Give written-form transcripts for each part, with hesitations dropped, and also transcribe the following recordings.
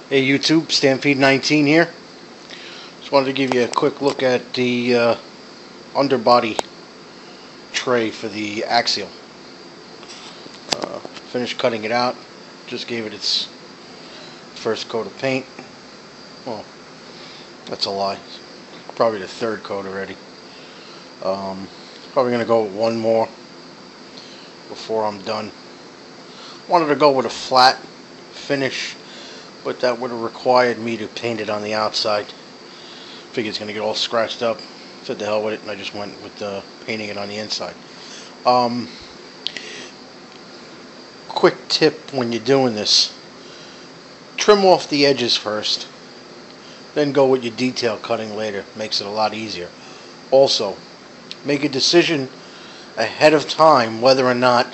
Hey YouTube, Stampede 19 here. Just wanted to give you a quick look at the underbody tray for the axial. Finished cutting it out. Just gave it its first coat of paint. Well, that's a lie. Probably the third coat already. Probably going to go with one more before I'm done. Wanted to go with a flat finish, but that would have required me to paint it on the outside. Figured it's going to get all scratched up. Said the hell with it, and I just went with painting it on the inside. Quick tip when you're doing this: trim off the edges first, then go with your detail cutting later. Makes it a lot easier. Also, make a decision ahead of time whether or not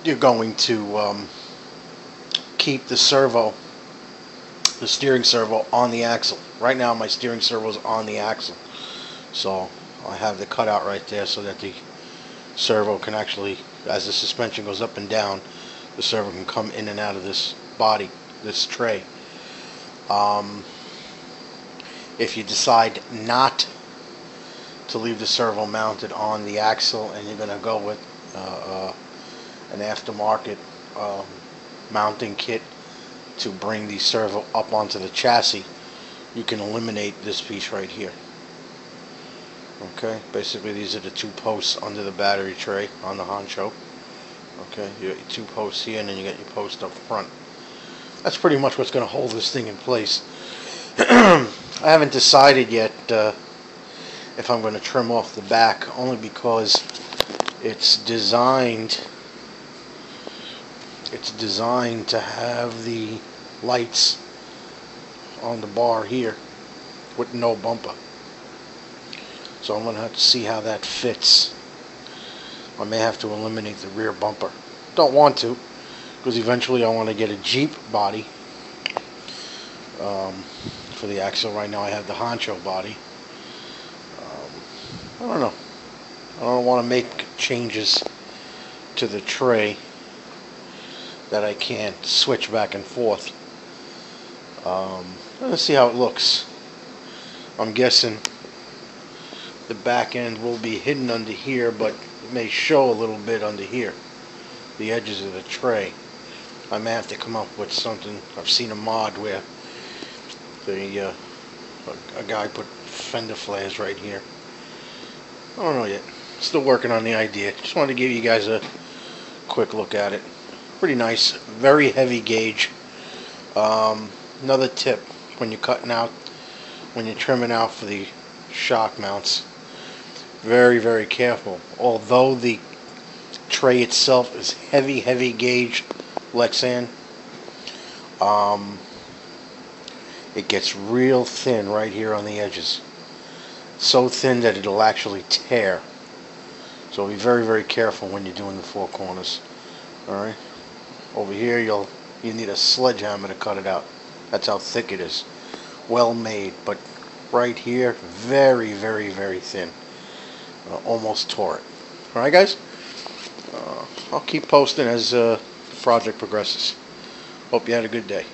you're going to keep the steering servo on the axle. Right now my steering servo is on the axle, so I have the cutout right there so that the servo can actually, as the suspension goes up and down, the servo can come in and out of this body, this tray. If you decide not to leave the servo mounted on the axle and you're going to go with an aftermarket mounting kit to bring the servo up onto the chassis, you can eliminate this piece right here. Okay, basically these are the two posts under the battery tray on the honcho. Okay, you got your two posts here, and then you got your post up front. That's pretty much what's going to hold this thing in place. I haven't decided yet if I'm going to trim off the back, only because it's designed to have the lights on the bar here with no bumper. So I'm going to have to see how that fits. I may have to eliminate the rear bumper. Don't want to, because eventually I want to get a Jeep body for the axle. Right now I have the honcho body. I don't know. I don't want to make changes to the tray that I can't switch back and forth. Let's see how it looks. I'm guessing the back end will be hidden under here, but it may show a little bit under here, the edges of the tray. I may have to come up with something. I've seen a mod where a guy put fender flares right here. I don't know yet. Still working on the idea. Just wanted to give you guys a quick look at it. Pretty nice. Very heavy gauge. Another tip: when you're trimming out for the shock mounts, very, very careful. Although the tray itself is heavy gauge Lexan, it gets real thin right here on the edges. So thin that it'll actually tear. So be very, very careful when you're doing the four corners. Alright? Over here you need a sledgehammer to cut it out. That's how thick it is. Well made, but right here, very, very, very thin. Almost tore it. Alright guys? I'll keep posting as the project progresses. Hope you had a good day.